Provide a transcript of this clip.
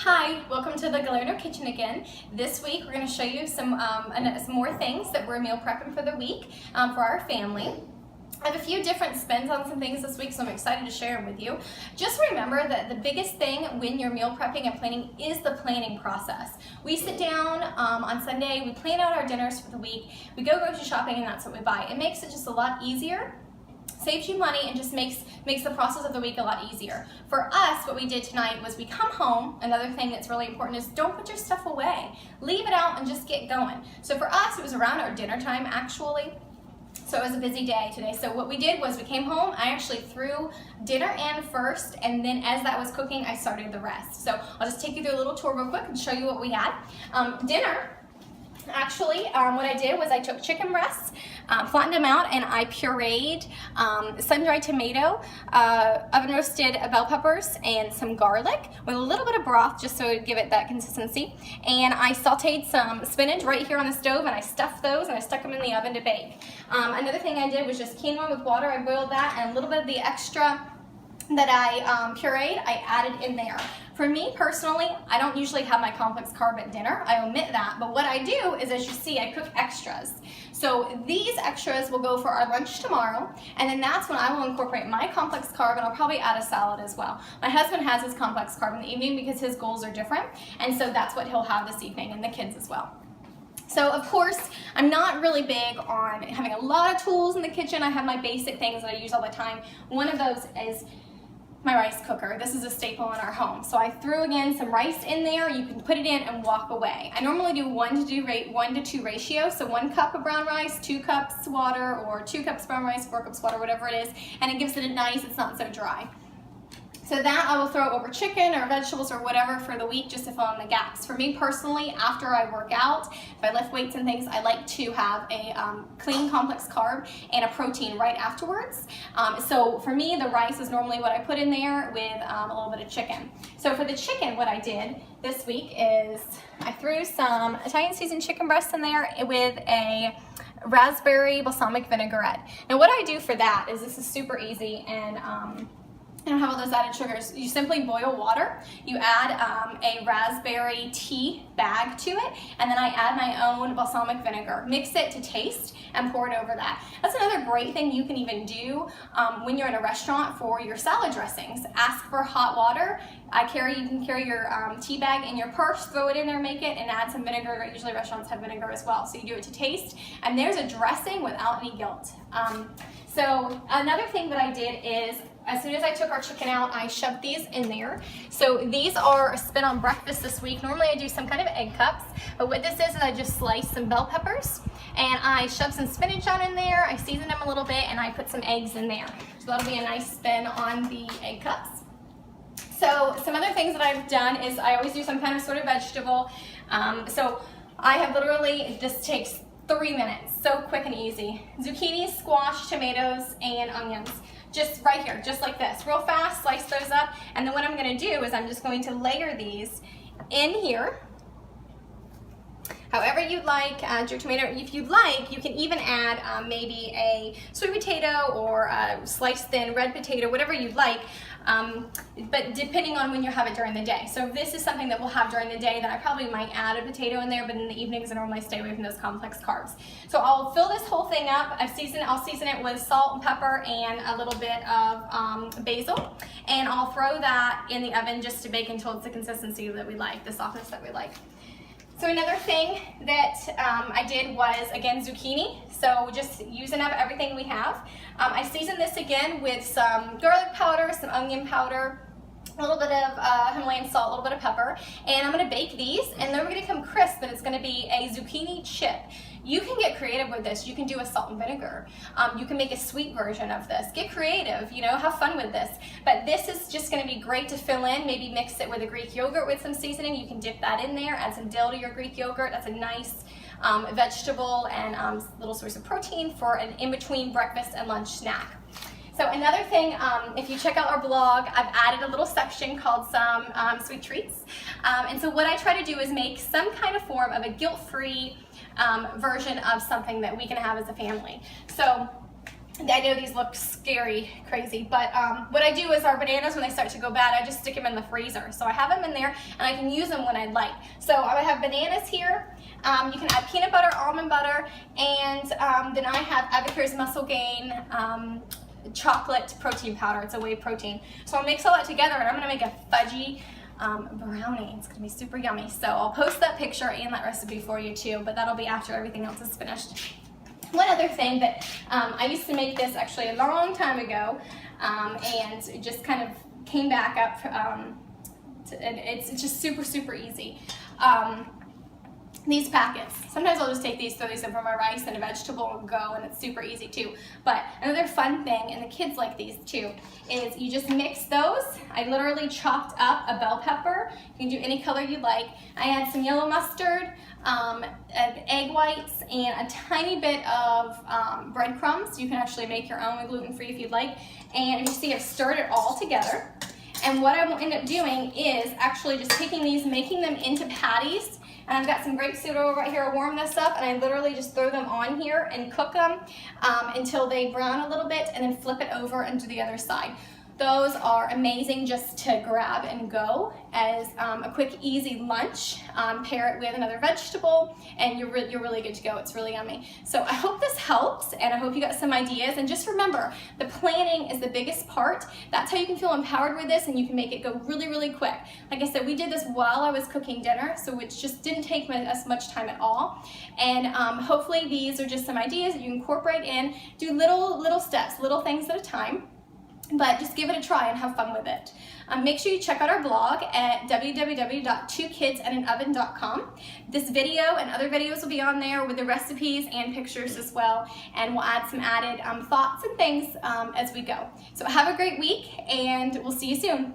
Hi, welcome to the Galerno Kitchen again. This week we're going to show you some more things that we're meal prepping for the week for our family. I have a few different spins on some things this week, so I'm excited to share them with you. Just remember that the biggest thing when you're meal prepping and planning is the planning process. We sit down on Sunday, we plan out our dinners for the week, we go grocery shopping, and that's what we buy. It makes it just a lot easier, saves you money, and just makes the process of the week a lot easier. For us, what we did tonight was we come home. Another thing that's really important is don't put your stuff away. Leave it out and just get going. So for us, it was around our dinner time actually. So it was a busy day today. So what we did was we came home, I actually threw dinner in first, and then as that was cooking, I started the rest. So I'll just take you through a little tour real quick and show you what we had. Dinner, actually, what I did was I took chicken breasts, flattened them out, and I pureed sun-dried tomato, oven roasted bell peppers, and some garlic with a little bit of broth just so it would give it that consistency. And I sauteed some spinach right here on the stove, and I stuffed those and I stuck them in the oven to bake. Another thing I did was just quinoa with water. I boiled that, and a little bit of the extra that I pureed, I added in there. For me personally, I don't usually have my complex carb at dinner. I omit that, but what I do is, as you see, I cook extras. So these extras will go for our lunch tomorrow, and then that's when I will incorporate my complex carb, and I'll probably add a salad as well. My husband has his complex carb in the evening because his goals are different, and so that's what he'll have this evening, and the kids as well. So of course, I'm not really big on having a lot of tools in the kitchen. I have my basic things that I use all the time. One of those is my rice cooker. This is a staple in our home. So I threw again some rice in there. You can put it in and walk away. I normally do 1 to 2 ratio. So 1 cup of brown rice, 2 cups water, or 2 cups brown rice, 4 cups water, whatever it is. And it gives it a nice, it's not so dry. So that I will throw over chicken or vegetables or whatever for the week just to fill in the gaps. For me personally, after I work out, if I lift weights and things, I like to have a clean complex carb and a protein right afterwards. So for me, the rice is normally what I put in there with a little bit of chicken. So for the chicken, what I did this week is I threw some Italian seasoned chicken breasts in there with a raspberry balsamic vinaigrette. Now what I do for that is, this is super easy, and I don't have all those added sugars. You simply boil water, you add a raspberry tea bag to it, and then I add my own balsamic vinegar. Mix it to taste and pour it over that. That's another great thing you can even do when you're in a restaurant for your salad dressings. Ask for hot water. You can carry your tea bag in your purse, throw it in there, make it, and add some vinegar. Usually restaurants have vinegar as well, so you do it to taste, and there's a dressing without any guilt. So another thing that I did is, as soon as I took our chicken out, I shoved these in there. So these are a spin on breakfast this week. Normally I do some kind of egg cups, but what this is I just sliced some bell peppers, and I shoved some spinach on in there. I seasoned them a little bit, and I put some eggs in there. So that'll be a nice spin on the egg cups. So some other things that I've done is I always do some kind of sort of vegetable. So I have literally, it just takes 3 minutes, so quick and easy. Zucchini, squash, tomatoes, and onions. Just right here, just like this. Real fast, slice those up, and then what I'm gonna do is I'm just going to layer these in here. However you'd like, add your tomato. If you'd like, you can even add maybe a sweet potato or a sliced thin red potato, whatever you'd like, but depending on when you have it during the day. So if this is something that we'll have during the day, then I probably might add a potato in there, but in the evenings I normally stay away from those complex carbs. So I'll fill this whole thing up. I'll season it with salt and pepper and a little bit of basil, and I'll throw that in the oven just to bake until it's the consistency that we like, the softness that we like. So another thing that I did was, again, zucchini. So just using up everything we have. I seasoned this again with some garlic powder, some onion powder, a little bit of Himalayan salt, a little bit of pepper, and I'm gonna bake these, and they're gonna come crisp, and it's gonna be a zucchini chip. You can get creative with this. You can do a salt and vinegar. You can make a sweet version of this. Get creative, you know, have fun with this. But this is just gonna be great to fill in. Maybe mix it with a Greek yogurt with some seasoning. You can dip that in there, add some dill to your Greek yogurt. That's a nice vegetable and little source of protein for an in-between breakfast and lunch snack. So another thing, if you check out our blog, I've added a little section called some sweet treats. And so what I try to do is make some kind of form of a guilt-free version of something that we can have as a family. So I know these look scary, crazy, but what I do is our bananas, when they start to go bad, I just stick them in the freezer. So I have them in there, and I can use them when I'd like. So I have bananas here. You can add peanut butter, almond butter, and then I have Avocados Muscle Gain chocolate protein powder. It's a whey protein. So I'll mix all that together, and I'm gonna make a fudgy brownie. It's gonna be super yummy. So I'll post that picture and that recipe for you too, but that'll be after everything else is finished. One other thing that I used to make this actually a long time ago, and it just kind of came back up. It's just super, super easy. These packets, sometimes I'll just take these, throw these in for my rice and a vegetable and go, and it's super easy too. But another fun thing, and the kids like these too, is you just mix those. I literally chopped up a bell pepper. You can do any color you like. I add some yellow mustard, egg whites, and a tiny bit of breadcrumbs. You can actually make your own gluten-free if you'd like. And you see I've stirred it all together. And what I will end up doing is actually just taking these, making them into patties. And I've got some grape soda right here. I warm this up, and I literally just throw them on here and cook them until they brown a little bit, and then flip it over and do the other side. Those are amazing just to grab and go as a quick, easy lunch. Pair it with another vegetable, and you're really good to go. It's really yummy. So I hope this helps, and I hope you got some ideas. And just remember, the planning is the biggest part. That's how you can feel empowered with this, and you can make it go really, really quick. Like I said, we did this while I was cooking dinner, so it just didn't take us much time at all. And hopefully these are just some ideas that you incorporate in. Do little steps, little things at a time. But just give it a try and have fun with it. Make sure you check out our blog at www.2kidsananoven.com. This video and other videos will be on there with the recipes and pictures as well, and we'll add some added thoughts and things as we go. So have a great week, and we'll see you soon.